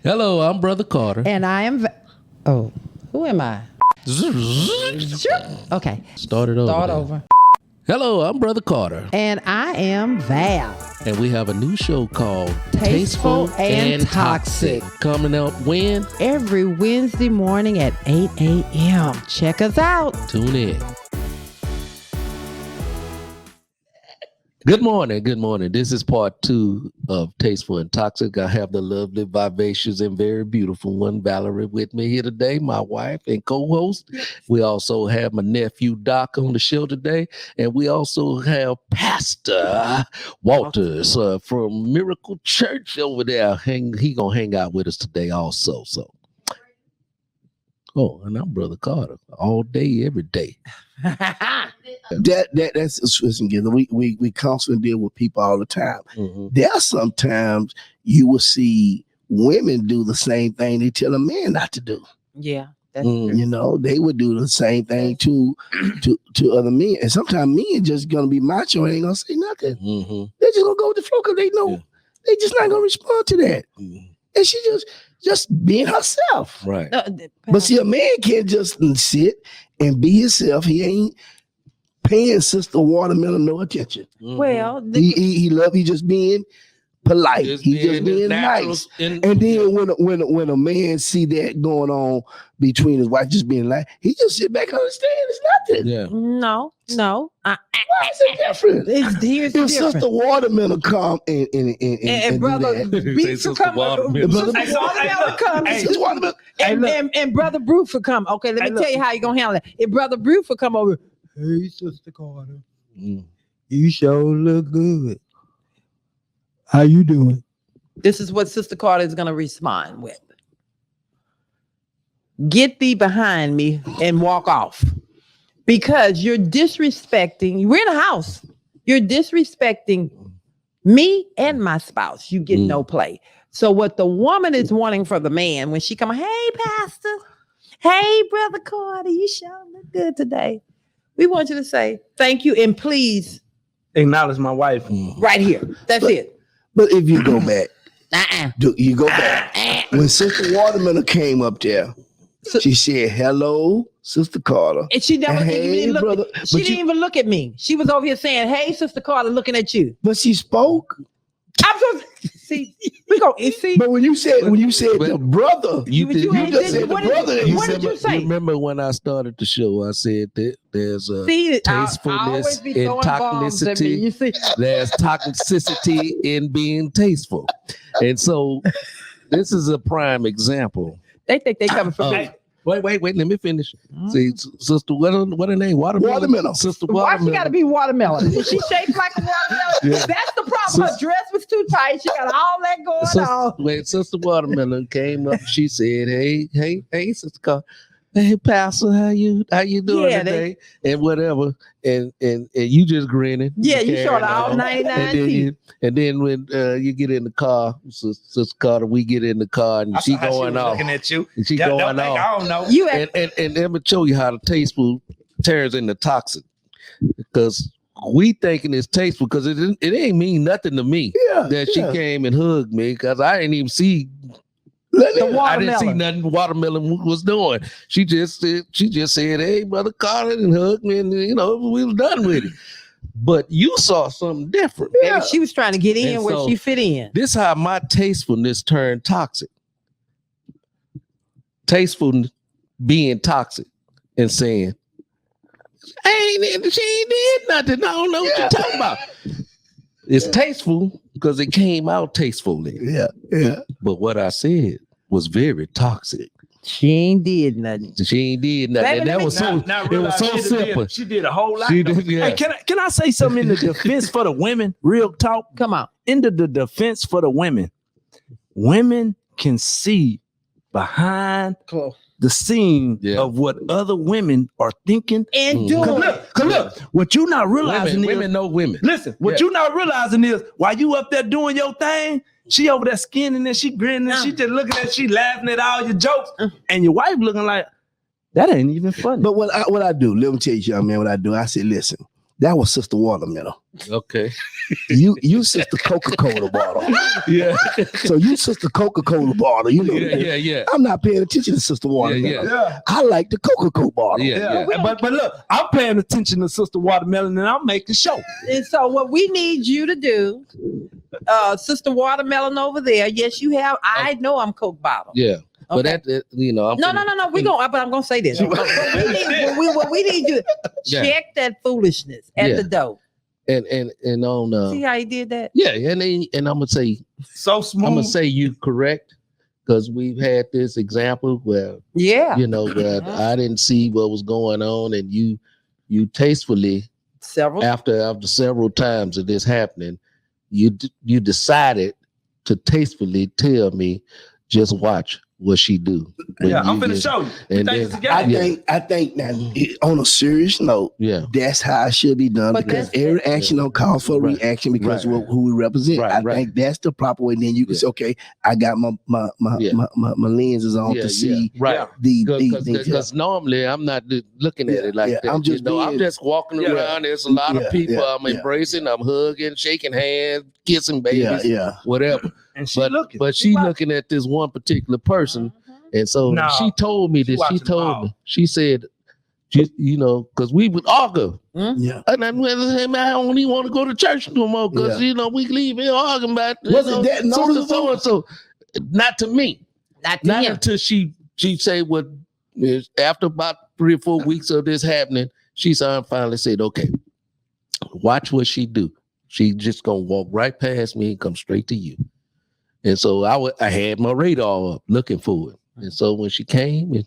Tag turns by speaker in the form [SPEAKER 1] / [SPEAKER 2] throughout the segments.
[SPEAKER 1] Hello, I'm Brother Carter.
[SPEAKER 2] And I am... who am I? Okay.
[SPEAKER 1] Start over. Hello, I'm Brother Carter.
[SPEAKER 2] And I am Val.
[SPEAKER 1] And we have a new show called
[SPEAKER 2] Tasteful and Toxic.
[SPEAKER 1] Coming up when?
[SPEAKER 2] Every Wednesday morning at 8 a.m. Check us out.
[SPEAKER 1] Tune in. Good morning. This is part 2 of Tasteful and Toxic. I have the lovely, vivacious, and very beautiful one, Valerie, with me here today, my wife and co-host. We also have my nephew, Doc, on the show today. And we also have Pastor Walters from Miracle Church over there. He going to hang out with us today also. Oh, and I'm Brother Carter all day, every day.
[SPEAKER 3] That's together. We constantly deal with people all the time.
[SPEAKER 1] Mm-hmm.
[SPEAKER 3] There are sometimes you will see women do the same thing they tell a man not to do.
[SPEAKER 2] Yeah. That's true.
[SPEAKER 3] You know, they would do the same thing to other men. And sometimes men just gonna be macho and ain't gonna say nothing.
[SPEAKER 1] Mm-hmm.
[SPEAKER 3] They're just gonna go with the flow because they know they just not gonna respond to that.
[SPEAKER 1] Mm-hmm.
[SPEAKER 3] And she just being herself.
[SPEAKER 1] Right.
[SPEAKER 3] But see, a man can't just sit and be himself. He ain't paying Sister Watermelon no attention.
[SPEAKER 1] Mm-hmm.
[SPEAKER 2] Well,
[SPEAKER 3] He just being polite. He just being nice. And then when a man see that going on between his wife just being like, he just sit back and understand it's nothing.
[SPEAKER 1] Yeah.
[SPEAKER 2] No.
[SPEAKER 3] Why is it different?
[SPEAKER 2] Here's
[SPEAKER 3] If
[SPEAKER 2] different.
[SPEAKER 3] Sister Watermelon come and
[SPEAKER 2] Brother Beef will come. And Brother Bruce will come. Okay, let me tell you how you gonna handle it. If Brother Bruce will come over, hey, Sister Carter, you sure look good. How you doing? This is what Sister Carter is gonna respond with. Get thee behind me and walk off. Because you're disrespecting, we're in a house. You're disrespecting me and my spouse. You get no play. So what the woman is wanting for the man when she come, hey, Pastor, hey, Brother Carter, you sure look good today. We want you to say thank you and please
[SPEAKER 4] acknowledge my wife.
[SPEAKER 2] Right here. That's it.
[SPEAKER 3] But if you go back, you go back. When Sister Watermelon came up there, she said, hello, Sister Carter.
[SPEAKER 2] And she never even looked.
[SPEAKER 3] Brother.
[SPEAKER 2] She didn't even look at me. She was over here saying, hey, Sister Carter, looking at you.
[SPEAKER 3] But she spoke.
[SPEAKER 2] I'm supposed to see. We go. See.
[SPEAKER 3] But when you said the brother,
[SPEAKER 1] You
[SPEAKER 3] just said the brother.
[SPEAKER 2] What did you say?
[SPEAKER 1] Remember when I started the show, I said that there's a tastefulness in toxicity.
[SPEAKER 2] You see,
[SPEAKER 1] there's toxicity in being tasteful. And so this is a prime example.
[SPEAKER 2] They think they coming from me.
[SPEAKER 1] Wait, let me finish. See, Sister, what her name? Watermelon. Sister Watermelon.
[SPEAKER 2] Why she got to be watermelon? Is she shaped like a watermelon?
[SPEAKER 1] Yeah.
[SPEAKER 2] That's the problem. Her dress was too tight. She got all that going on.
[SPEAKER 1] Sister Watermelon came up. She said, "Hey, Sister Carter. Hey, Pastor, how you doing today?" And whatever, and you just grinning.
[SPEAKER 2] Yeah, you showed all 99 teeth.
[SPEAKER 1] And then when you get in the car, Sister Carter, we get in the car and she going off.
[SPEAKER 4] Looking at you.
[SPEAKER 1] And she going off.
[SPEAKER 4] I don't know.
[SPEAKER 1] And let me show you how the tasteful turns into toxic. Because we thinking it's tasteful because it ain't mean nothing to me she came and hugged me because I didn't even see. I didn't see nothing Watermelon was doing. She just said, hey, Brother Carter, and hugged me, and we was done with it. But you saw something different.
[SPEAKER 2] Maybe she was trying to get in where she fit in.
[SPEAKER 1] This how my tastefulness turned toxic. Tasteful being toxic and saying, she ain't did nothing. I don't know what you're talking about. It's tasteful because it came out tastefully.
[SPEAKER 3] Yeah.
[SPEAKER 1] But what I said was very toxic.
[SPEAKER 2] She ain't did nothing.
[SPEAKER 1] Baby, and that was so. It was so simple.
[SPEAKER 4] She did a whole lot.
[SPEAKER 1] She did, yeah.
[SPEAKER 4] Hey, can I say something in the defense for the women? Real talk.
[SPEAKER 2] Come on.
[SPEAKER 4] Into the defense for the women. Women can see behind the scene of what other women are thinking
[SPEAKER 2] and doing.
[SPEAKER 4] Look, what you not realizing
[SPEAKER 1] women know women.
[SPEAKER 4] Listen, what you not realizing is while you up there doing your thing, she over there skinning and she grinning and she just looking at, she laughing at all your jokes, and your wife looking like that ain't even funny.
[SPEAKER 3] But what I do, let me tell you, young man, what I do. I say, listen, That was Sister Watermelon.
[SPEAKER 1] Okay.
[SPEAKER 3] You Sister Coca-Cola bottle.
[SPEAKER 1] Yeah.
[SPEAKER 3] So you Sister Coca-Cola bottle. You know.
[SPEAKER 1] Yeah.
[SPEAKER 3] I'm not paying attention to Sister Watermelon.
[SPEAKER 4] Yeah.
[SPEAKER 3] I like the Coca-Cola bottle.
[SPEAKER 4] Yeah. But look, I'm paying attention to Sister Watermelon and I'm making sure.
[SPEAKER 2] And so what we need you to do, Sister Watermelon over there. Yes, you have. I know I'm Coke bottle.
[SPEAKER 1] Yeah. But
[SPEAKER 2] Okay.
[SPEAKER 1] that you know,
[SPEAKER 2] No. But I'm gonna say this. What we need you to check that foolishness at the door.
[SPEAKER 1] And on
[SPEAKER 2] See how he did that?
[SPEAKER 1] yeah, and I'm gonna say
[SPEAKER 4] So smooth.
[SPEAKER 1] I'm gonna say you correct, because we've had this example where
[SPEAKER 2] Yeah.
[SPEAKER 1] you know where I didn't see what was going on, and you tastefully after several times of this happening, you decided to tastefully tell me, just watch what she do.
[SPEAKER 4] Yeah, I'm finna show you.
[SPEAKER 1] And then,
[SPEAKER 3] I think that on a serious note, that's how it should be done,
[SPEAKER 2] But
[SPEAKER 3] because every action don't call for a reaction because of who we represent. I think that's the proper way. Then you can say, okay, I got my lenses on to see
[SPEAKER 1] because normally I'm not looking at it like that. I'm just walking around. There's a lot of people I'm embracing, I'm hugging, shaking hands, kissing babies, whatever.
[SPEAKER 4] And she
[SPEAKER 1] looking at this one particular person. And so she told me this. She said, you know, because we would argue. And I don't even want to go to church no more because, you know, we leave here arguing about so. Not to me. Not until she say what after about 3 or 4 weeks of this happening, she finally said, okay, watch what she do. She just gonna walk right past me and come straight to you. And so I had my radar up looking for it. And so when she came and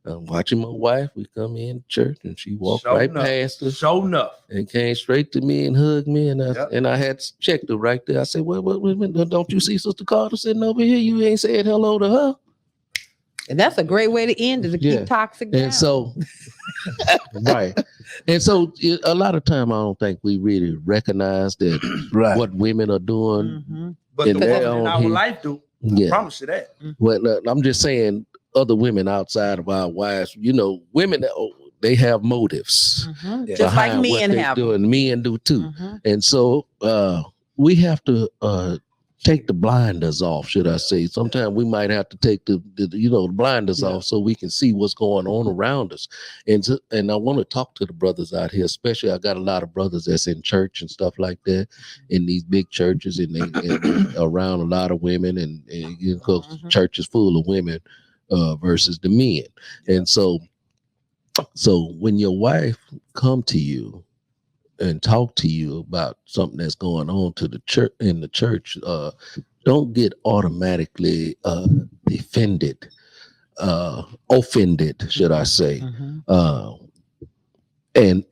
[SPEAKER 1] I'm watching my wife, we come in church and she walked past us. And came straight to me and hugged me. And I had checked her right there. I said, well, don't you see Sister Carter sitting over here? You ain't said hello to her.
[SPEAKER 2] And that's a great way to end it, to keep toxic down.
[SPEAKER 1] And so, right. And so a lot of time, I don't think we really recognize that what women are doing.
[SPEAKER 4] But the women in our life do. I promise you that.
[SPEAKER 1] Well, I'm just saying other women outside of our wives, you know, women, they have motives.
[SPEAKER 2] Just like men have.
[SPEAKER 1] And men do too. And so we have to take the blinders off, should I say. Sometimes we might have to take the blinders off so we can see what's going on around us. And I want to talk to the brothers out here, especially I got a lot of brothers that's in church and stuff like that, in these big churches and around a lot of women, and you know, church is full of women versus the men. And so when your wife come to you and talk to you about something that's going on to the church in the church, don't get automatically offended, should I say. And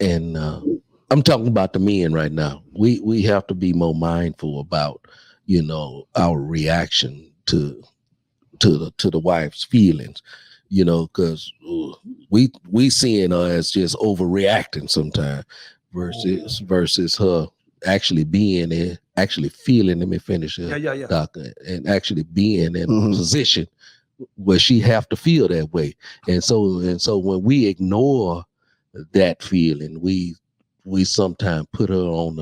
[SPEAKER 1] I'm talking about the men right now. We have to be more mindful about, you know, our reaction to the wife's feelings, you know, because we seeing her as just overreacting sometimes. Versus her actually being there, actually feeling. Let me finish it, doctor, and actually being in a position where she have to feel that way. And so when we ignore that feeling, we sometimes put her on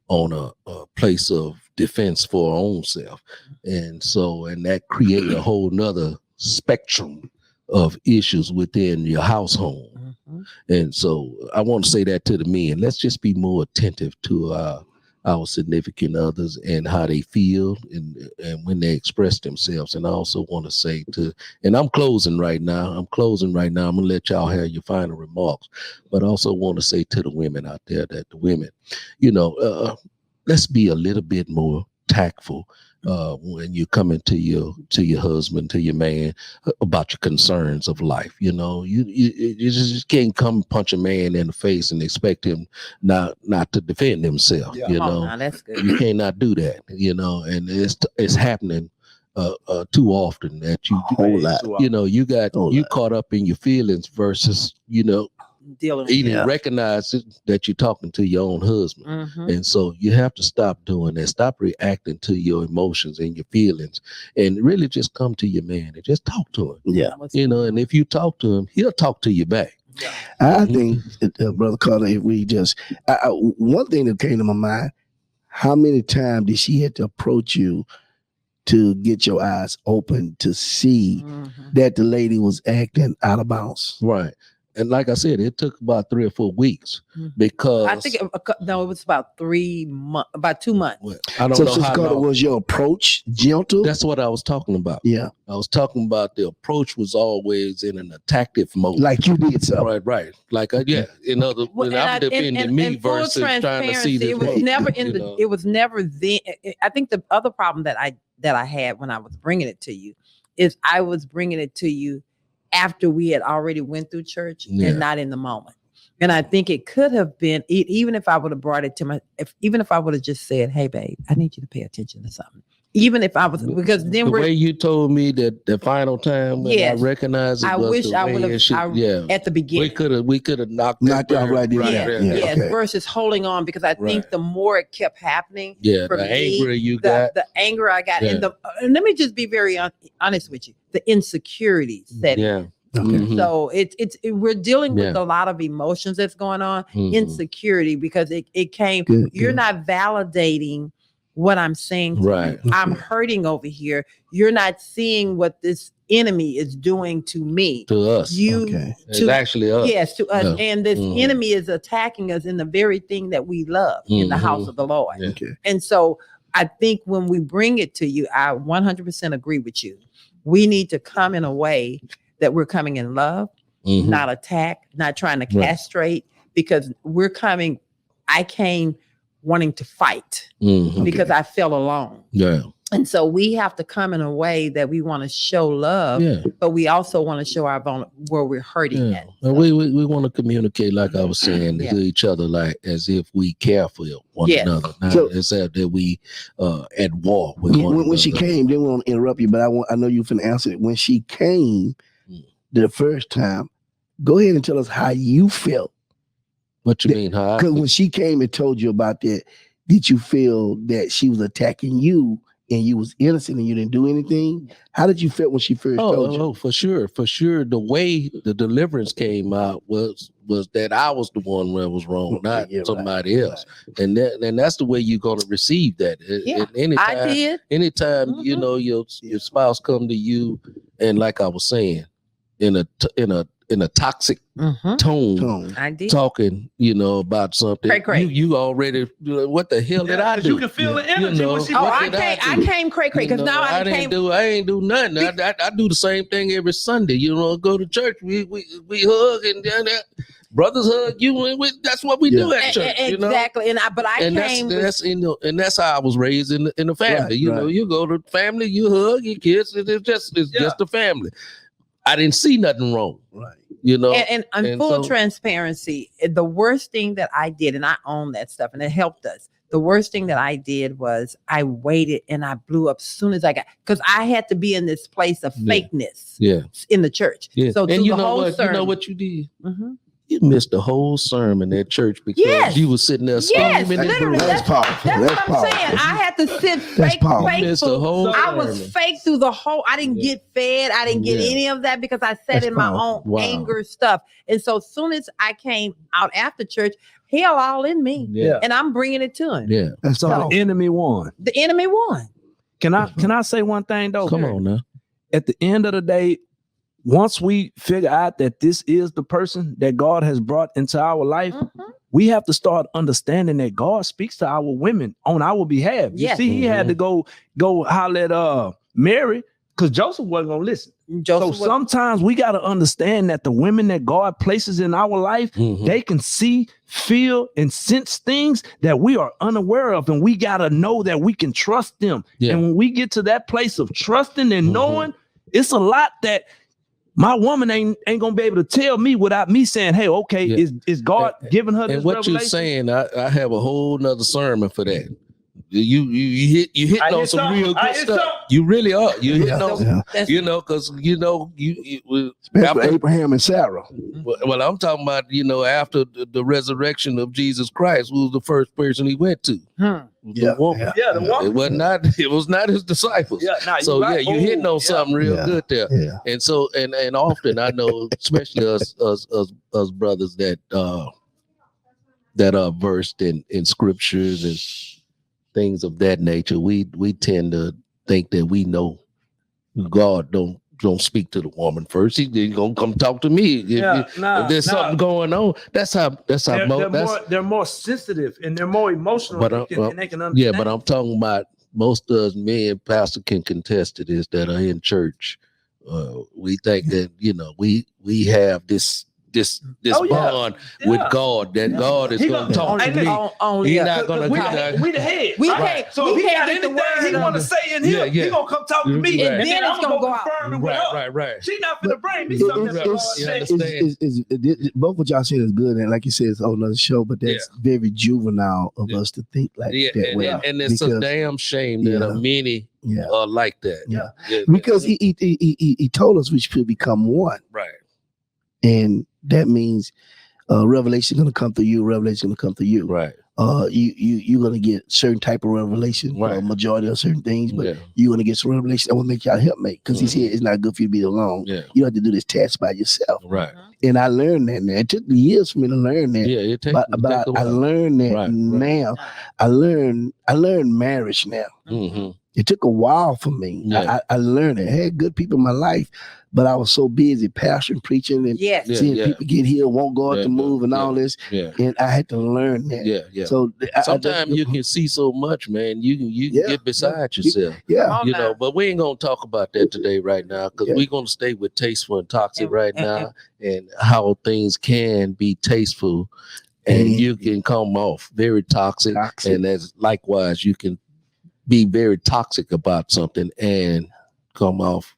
[SPEAKER 1] a place of defense for her own self, and that create a whole nother spectrum of issues within your household. And so I want to say that to the men. Let's just be more attentive to our significant others and how they feel and when they express themselves. And I also want to say and I'm closing right now. I'm going to let y'all have your final remarks. But I also want to say to the women out there that the women, you know, let's be a little bit more tactful when you're coming to your husband, to your man, about your concerns of life. You know, you just can't come punch a man in the face and expect him not to defend himself. You know,
[SPEAKER 2] that's good.
[SPEAKER 1] You cannot do that. You know, and it's happening too often that you know, you caught up in your feelings versus, you know, recognize that you're talking to your own husband. And so you have to stop doing that. Stop reacting to your emotions and your feelings, and really just come to your man and just talk to him. You know, and if you talk to him, he'll talk to you back.
[SPEAKER 3] I think, Brother Carter, if we just, one thing that came to my mind, how many times did she have to approach you to get your eyes open to see that the lady was acting out of bounds?
[SPEAKER 1] Right. And like I said, it took about 3 or 4 weeks because
[SPEAKER 2] I think it was about 3 months, about 2 months.
[SPEAKER 1] Well, I don't
[SPEAKER 3] So,
[SPEAKER 1] know
[SPEAKER 3] Sister
[SPEAKER 1] how
[SPEAKER 3] Carter,
[SPEAKER 1] long.
[SPEAKER 3] was your approach gentle?
[SPEAKER 1] That's what I was talking about.
[SPEAKER 3] Yeah.
[SPEAKER 1] I was talking about the approach was always in an attactive mode.
[SPEAKER 3] Like you did so.
[SPEAKER 1] Right. Like, yeah. In other words, I'm defending me versus trying to see this.
[SPEAKER 2] It was never in the. It was never then. I think the other problem that I had when I was bringing it to you is I was bringing it to you after we had already went through church and not in the moment. And I think it could have been, even if I would have brought it to even if I would have just said, hey, babe, I need you to pay attention to something. Even if I was, because then
[SPEAKER 1] the way you told me that the final time when I recognized it
[SPEAKER 2] I
[SPEAKER 1] was
[SPEAKER 2] wish
[SPEAKER 1] the
[SPEAKER 2] I
[SPEAKER 1] way
[SPEAKER 2] would have,
[SPEAKER 1] it should,
[SPEAKER 2] at the beginning.
[SPEAKER 1] We could have knocked out
[SPEAKER 3] right there.
[SPEAKER 2] Yes, versus holding on, because I think the more it kept happening,
[SPEAKER 1] the anger you got,
[SPEAKER 2] the anger I got, and let me just be very honest with you, the insecurities that so we're dealing with a lot of emotions that's going on, insecurity, because it came. You're not validating what I'm saying to you. I'm hurting over here. You're not seeing what this enemy is doing to me.
[SPEAKER 1] To us. It's actually us.
[SPEAKER 2] Yes, to us. And this enemy is attacking us in the very thing that we love in the house of the Lord. And so I think when we bring it to you, I 100% agree with you. We need to come in a way that we're coming in love, not attack, not trying to castrate, because I came wanting to fight because I felt alone. Yeah. And so we have to come in a way that we want to show love, but we also want to show where we're hurting at.
[SPEAKER 1] So. We want to communicate, like I was saying, to each other, like as if we care for one another. Not as that we at war with one another.
[SPEAKER 3] When she came, didn't want to interrupt you, but I know you finna answer it. When she came the first time, go ahead and tell us how you felt.
[SPEAKER 1] What you mean? How?
[SPEAKER 3] Because when she came and told you about that, did you feel that she was attacking you and you was innocent and you didn't do anything? How did you feel when she first told you?
[SPEAKER 1] Oh, for sure. The way the deliverance came out was that I was the one that was wrong, not somebody else. Right. And that's the way you're gonna receive that.
[SPEAKER 2] I did.
[SPEAKER 1] Anytime you know your spouse come to you, and like I was saying, in a toxic tone,
[SPEAKER 2] I did.
[SPEAKER 1] talking, about something. You already, what the hell did I do?
[SPEAKER 4] You can feel the energy when she
[SPEAKER 2] I came cray because now I
[SPEAKER 1] ain't do nothing. I do the same thing every Sunday. Go to church. We hug and brothers hug you, and that's what we do at church.
[SPEAKER 2] Exactly. And
[SPEAKER 1] that's how I was raised in the family. You go to family, you hug your kids. It's just the family. I didn't see nothing wrong. Right.
[SPEAKER 2] And full transparency, the worst thing that I did, and I own that stuff, and it helped us. The worst thing that I did was I waited and I blew up as soon as I got, because I had to be in this place of fakeness in the church. Yeah. So
[SPEAKER 1] and you know what you did? You missed the whole sermon at church because you were sitting there screaming.
[SPEAKER 2] Literally, that's powerful. That's what I'm saying. I had to sit fake through. I was fake through the whole. I didn't get fed. I didn't get any of that because I sat in my own anger stuff. And so as soon as I came out after church, hell all in me. Yeah. And I'm bringing it to him.
[SPEAKER 1] Yeah.
[SPEAKER 4] So the enemy won.
[SPEAKER 2] The enemy won.
[SPEAKER 4] Can I say one thing though?
[SPEAKER 1] Come on now.
[SPEAKER 4] At the end of the day, once we figure out that this is the person that God has brought into our life, we have to start understanding that God speaks to our women on our behalf. You see, he had to go holler at Mary because Joseph wasn't going to listen. Sometimes we got to understand that the women that God places in our life, they can see, feel, and sense things that we are unaware of. And we got to know that we can trust them. Yeah. And when we get to that place of trusting and knowing, it's a lot that my woman ain't gonna be able to tell me without me saying, "Hey, okay, is God giving her this
[SPEAKER 1] and what
[SPEAKER 4] revelation?"
[SPEAKER 1] You're saying, I have a whole nother sermon for that. you hitting on some real good stuff. You really are. You hitting on, because you
[SPEAKER 3] after Abraham and Sarah.
[SPEAKER 1] Well, I'm talking about after the resurrection of Jesus Christ, who was the first person he went to? The woman.
[SPEAKER 4] The woman.
[SPEAKER 1] It was not his disciples. You hitting on something real good there.
[SPEAKER 3] Yeah.
[SPEAKER 1] And so and often I know, especially us brothers that are versed in scriptures and things of that nature, we tend to think that we know God don't speak to the woman first. He's gonna come talk to me if there's something going on. That's how
[SPEAKER 4] they're more sensitive and they're more emotional. And they can understand.
[SPEAKER 1] Yeah, but I'm talking about most of us, me and Pastor can contest to this, that are in church. We think that we have this bond with God, that God is going to talk to me. He's not going to
[SPEAKER 4] we the head.
[SPEAKER 2] We can't.
[SPEAKER 4] So if he got anything he want to say in here, he going to come talk to me.
[SPEAKER 2] And then it's going to go out.
[SPEAKER 1] Right.
[SPEAKER 4] She not going to bring me something.
[SPEAKER 3] Both what y'all said is good, and like you said, it's a whole nother show, but that's very juvenile of us to think like that way.
[SPEAKER 1] And it's a damn shame that many are like that.
[SPEAKER 3] Because he told us we should become one.
[SPEAKER 1] Right.
[SPEAKER 3] And that means revelation going to come through you. Revelation going to come through you.
[SPEAKER 1] Right.
[SPEAKER 3] You're going to get certain type of revelation, majority of certain things, but you're going to get some revelation that will make y'all helpmate. Because he said it's not good for you to be alone. Yeah. You have to do this task by yourself.
[SPEAKER 1] Right.
[SPEAKER 3] And I learned that now. It took years for me to learn that.
[SPEAKER 1] Yeah,
[SPEAKER 3] but I learned that now. I learned marriage now.
[SPEAKER 1] Mm-hmm.
[SPEAKER 3] It took a while for me. Yeah. I learned it. I had good people in my life, but I was so busy pastoring, preaching, and seeing people get healed, won't go out to move and all this. Yeah. And I had to learn that.
[SPEAKER 1] Yeah.
[SPEAKER 3] So
[SPEAKER 1] sometimes you can see so much, man. You can get beside yourself.
[SPEAKER 3] Yeah.
[SPEAKER 1] But we ain't gonna talk about that today right now, because we're gonna stay with Tasteful and Toxic right now, and how things can be tasteful and you can come off very toxic. And as likewise you can be very toxic about something and come off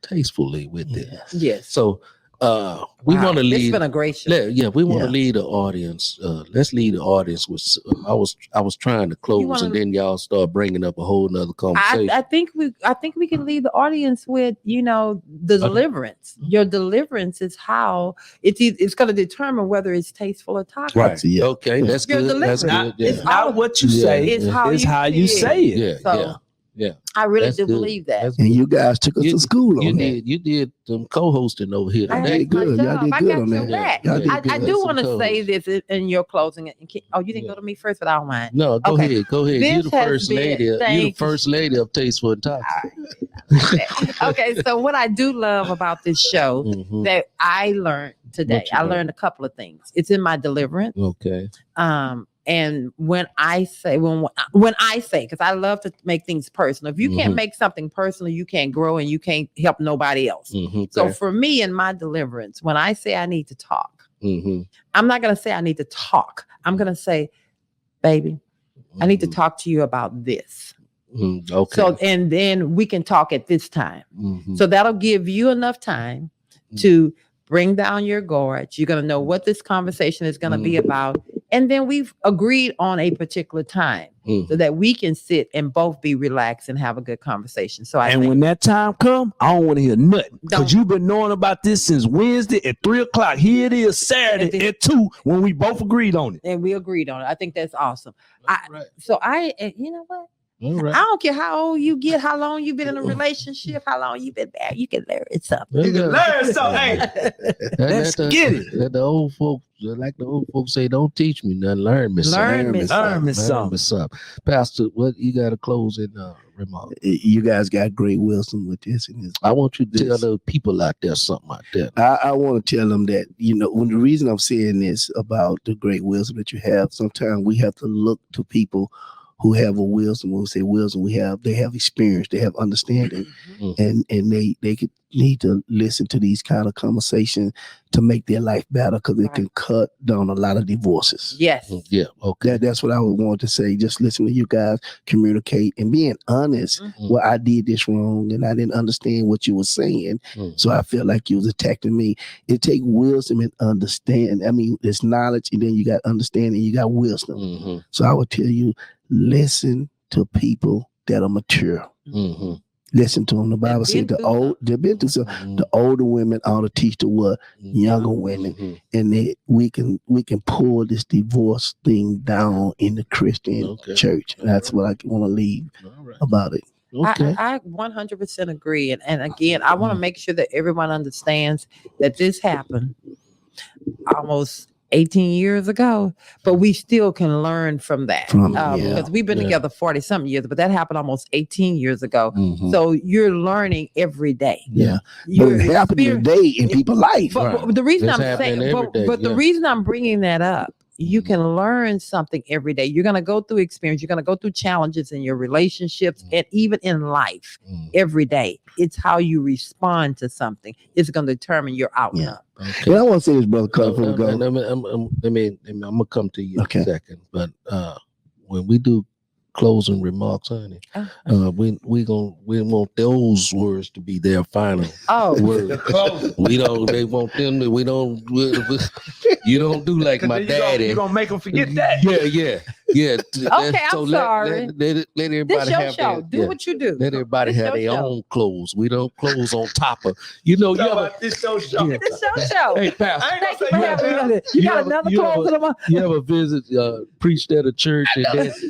[SPEAKER 1] tastefully with it.
[SPEAKER 2] Yes.
[SPEAKER 1] So we want to lead.
[SPEAKER 2] It's been a great show.
[SPEAKER 1] We want to lead the audience. Let's lead the audience with. I was trying to close, and then y'all start bringing up a whole nother conversation.
[SPEAKER 2] I think we can lead the audience with the deliverance. Your deliverance is how it's going to determine whether it's tasteful or toxic.
[SPEAKER 1] Right. Yeah. Okay. That's good. That's good.
[SPEAKER 4] It's not what you say. It's how you say it.
[SPEAKER 1] Yeah.
[SPEAKER 2] I really do believe that.
[SPEAKER 3] And you guys took us to school on that.
[SPEAKER 1] You did some co-hosting over here.
[SPEAKER 3] Y'all did good. Y'all did good on that.
[SPEAKER 2] I do want to say this in your closing. You didn't go to me first, but I don't mind.
[SPEAKER 1] No, go ahead. You're the first lady. You're the first lady of Tasteful and Toxic.
[SPEAKER 2] Okay, so what I do love about this show that I learned today, I learned a couple of things. It's in my deliverance.
[SPEAKER 1] Okay.
[SPEAKER 2] And when I say, because I love to make things personal. If you can't make something personal, you can't grow and you can't help nobody else. Okay. So for me in my deliverance, when I say I need to talk, I'm not going to say I need to talk. I'm going to say, baby, I need to talk to you about this.
[SPEAKER 1] Okay.
[SPEAKER 2] So, and then we can talk at this time. So that'll give you enough time to bring down your guards. You're going to know what this conversation is going to be about. And then we've agreed on a particular time so that we can sit and both be relaxed and have a good conversation. So
[SPEAKER 4] when that time comes, I don't want to hear nothing. Because you've been knowing about this since Wednesday at 3:00. Here it is Saturday at 2 when we both agreed on it.
[SPEAKER 2] And we agreed on it. I think that's awesome. So you know what?
[SPEAKER 1] Right.
[SPEAKER 2] I don't care how old you get, how long you've been in a relationship, how long you've been married. You can learn something.
[SPEAKER 4] You can learn something. Hey, let's get it.
[SPEAKER 1] The old folks, like the old folks say, don't teach me nothing. Learn me something.
[SPEAKER 4] Learn me something.
[SPEAKER 1] Pastor, what you got to close in remark?
[SPEAKER 3] You guys got great wisdom with this.
[SPEAKER 1] I want you to tell the people out there something out there.
[SPEAKER 3] I want to tell them that, when the reason I'm saying this about the great wisdom that you have, sometimes we have to look to people who have a wisdom. When we say wisdom, they have experience, they have understanding, and they could need to listen to these kind of conversations to make their life better, because it can cut down a lot of divorces.
[SPEAKER 2] Yes.
[SPEAKER 1] Yeah. Okay.
[SPEAKER 3] That's what I would want to say. Just listen to you guys communicate and being honest. Well, I did this wrong and I didn't understand what you were saying. So I felt like you was attacking me. It takes wisdom and understand. I mean, it's knowledge, and then you got understanding, you got wisdom. So I would tell you, listen to people that are mature.
[SPEAKER 1] Mm-hmm.
[SPEAKER 3] Listen to them. The Bible said they've been through something.
[SPEAKER 1] Mm-hmm.
[SPEAKER 3] The older women ought to teach the what younger women, and that we can pull this divorce thing down in the Christian church. That's what I want to leave about it.
[SPEAKER 2] Okay. I 100% agree, and again, I want to make sure that everyone understands that this happened almost 18 years ago, but we still can learn from that because we've been together 40 something years, but that happened almost 18 years ago. So you're learning every day.
[SPEAKER 3] But it's happening today in people's life.
[SPEAKER 2] But the reason I'm saying, the reason I'm bringing that up, you can learn something every day. You're going to go through experience. You're going to go through challenges in your relationships and even in life every day. It's how you respond to something. It's going to determine your outcome.
[SPEAKER 3] Yeah. Okay. And I want to say this, Brother Carter.
[SPEAKER 1] I'm going to come to you in a second. But when we do closing remarks, honey, we want those words to be their final words. We want them to, you don't do like my daddy.
[SPEAKER 4] You're going to make them forget that.
[SPEAKER 1] Yeah.
[SPEAKER 2] Okay, I'm sorry.
[SPEAKER 1] Let everybody
[SPEAKER 2] this your
[SPEAKER 1] have
[SPEAKER 2] show. Do what you do.
[SPEAKER 1] Let everybody have their own clothes. We don't close on top of. This show.
[SPEAKER 2] This your show.
[SPEAKER 1] Hey, Pastor.
[SPEAKER 2] Thank you for having me. You got another clothes in the
[SPEAKER 1] You ever visit, preached at a church,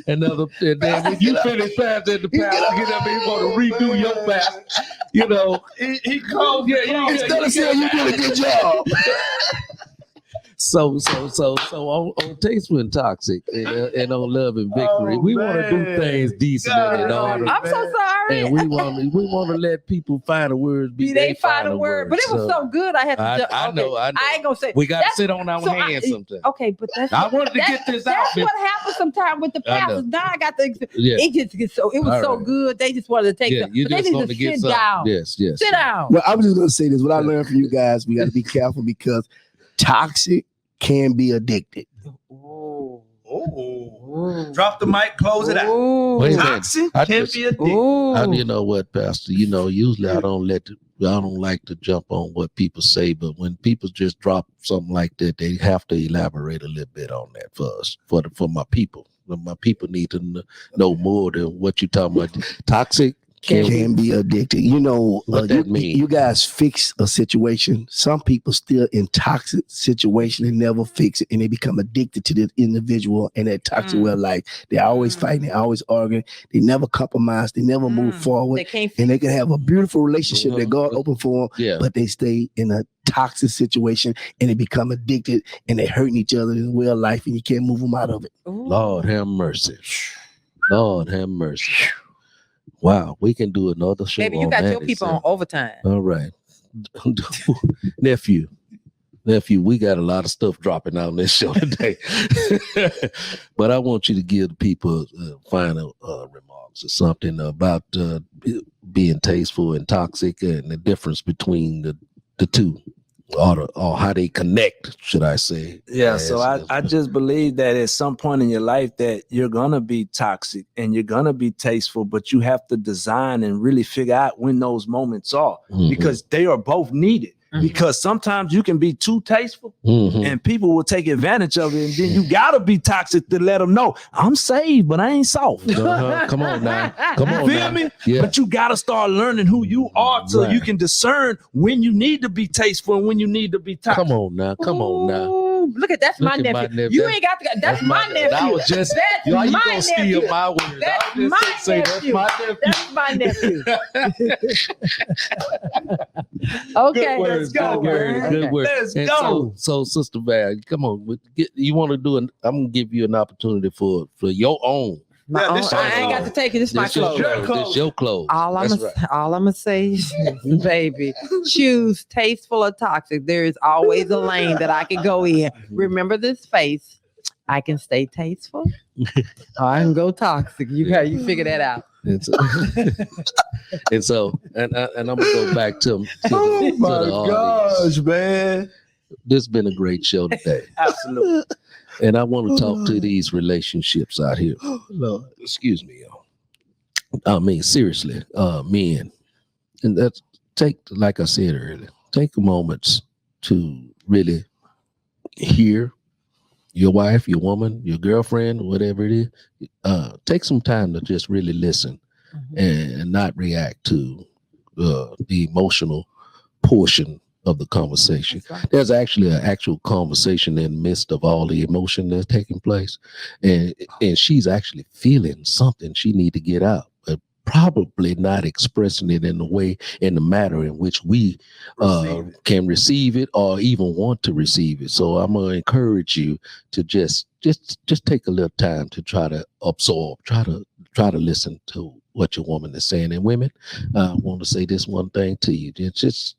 [SPEAKER 1] and then when you finish pastor at the pastor, get up and he want to redo your pastor. He called.
[SPEAKER 3] Instead of saying you did a good job.
[SPEAKER 1] So on Tasteful and Toxic and on Love and Victory, we want to do things decent and in order.
[SPEAKER 2] I'm so sorry.
[SPEAKER 1] And we want to let people find a word.
[SPEAKER 2] Be they final word. But it was so good. I had to.
[SPEAKER 1] I know.
[SPEAKER 2] I ain't gonna say.
[SPEAKER 1] We got to sit on our hands sometimes.
[SPEAKER 2] Okay, but
[SPEAKER 1] I wanted to get this out.
[SPEAKER 2] That's what happens sometimes with the pastors. Now I got the. It just gets so. It was so good. They just wanted to take.
[SPEAKER 1] You just want to sit
[SPEAKER 2] down.
[SPEAKER 1] Yes.
[SPEAKER 2] Sit down.
[SPEAKER 3] Well, I'm just gonna say this. What I learned from you guys, we got to be careful because toxic can be addicted.
[SPEAKER 4] Drop the mic, close it out. Toxic can be addicted.
[SPEAKER 1] You know what, Pastor? Usually I don't like to jump on what people say, but when people just drop something like that, they have to elaborate a little bit on that for us, for my people. My people need to know more than what you're talking about. Toxic
[SPEAKER 3] can be addicted.
[SPEAKER 1] What that mean?
[SPEAKER 3] You guys fix a situation. Some people still in toxic situation and never fix it, and they become addicted to the individual and that toxic way of life. They're always fighting, they're always arguing, they never compromise, they never move forward, and they can have a beautiful relationship that God opened for them, but they stay in a toxic situation and they become addicted and they're hurting each other in real life, and you can't move them out of it.
[SPEAKER 1] Lord have mercy. Lord have mercy. Wow, we can do another show.
[SPEAKER 2] Baby, you got your people on overtime.
[SPEAKER 1] All right. Nephew, we got a lot of stuff dropping out on this show today. But I want you to give the people final remarks or something about being tasteful and toxic and the difference between the two. Or how they connect, should I say?
[SPEAKER 4] Yeah, so I just believe that at some point in your life that you're gonna be toxic and you're gonna be tasteful, but you have to design and really figure out when those moments are, because they are both needed. Because sometimes you can be too tasteful and people will take advantage of it, and then you gotta be toxic to let them know I'm saved, but I ain't soft.
[SPEAKER 1] Come on now.
[SPEAKER 4] Feel me? Yeah. But you gotta start learning who you are so you can discern when you need to be tasteful and when you need to be toxic.
[SPEAKER 1] Come on now.
[SPEAKER 2] Look at that's my nephew. You ain't got to. That's my nephew.
[SPEAKER 1] I was just.
[SPEAKER 2] That's
[SPEAKER 1] you
[SPEAKER 2] my
[SPEAKER 1] gonna steal my word?
[SPEAKER 2] That's my nephew. Okay,
[SPEAKER 1] let's go. Good word.
[SPEAKER 4] Let's go.
[SPEAKER 1] So, Sister Val, come on. You want to do I'm gonna give you an opportunity for your own.
[SPEAKER 2] I ain't got to take it. This is my clothes.
[SPEAKER 1] This your clothes.
[SPEAKER 2] All I'm gonna say is, baby, choose tasteful or toxic. There is always a lane that I can go in. Remember this face. I can stay tasteful, or I can go toxic. You figure that out.
[SPEAKER 1] And so I'm gonna go back to
[SPEAKER 4] oh my gosh, man.
[SPEAKER 1] This has been a great show today.
[SPEAKER 4] Absolutely.
[SPEAKER 1] And I want to talk to these relationships out here. Lord, excuse me, y'all. I mean, seriously, men. And that's like I said earlier, take a moment to really hear your wife, your woman, your girlfriend, whatever it is, take some time to just really listen and not react to the emotional portion of the conversation.
[SPEAKER 2] That's right.
[SPEAKER 1] There's actually an actual conversation in the midst of all the emotion that's taking place, and she's actually feeling something she need to get out, but probably not expressing it in the way, in the manner in which we can receive it or even want to receive it. So I'm gonna encourage you to just take a little time to try to absorb, try to listen to what your woman is saying. And women, I want to say this one thing to you. Just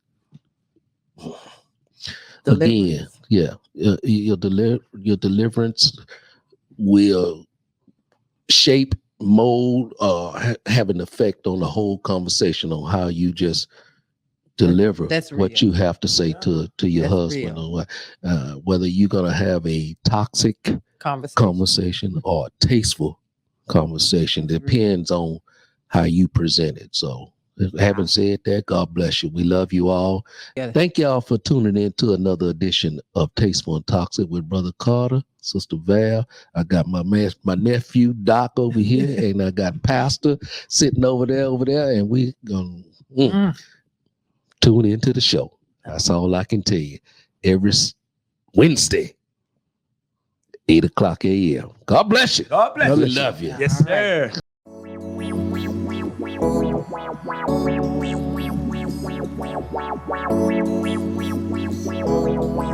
[SPEAKER 1] again, yeah, your deliverance will shape, mold, have an effect on the whole conversation on how you just deliver what you have to say to your husband, or whether you're gonna have a toxic conversation or a tasteful conversation. Depends on how you present it. So having said that, God bless you. We love you all. Thank y'all for tuning in to another edition of Tasteful and Toxic with Brother Carter, Sister Val. I got my nephew Doc over here, and I got Pastor sitting over there, and we gonna tune into the show. That's all I can tell you. Every Wednesday, 8:00 a.m. God bless you.
[SPEAKER 4] God bless
[SPEAKER 1] We
[SPEAKER 4] you.
[SPEAKER 1] love you.
[SPEAKER 4] Yes, sir.
[SPEAKER 5] Wow.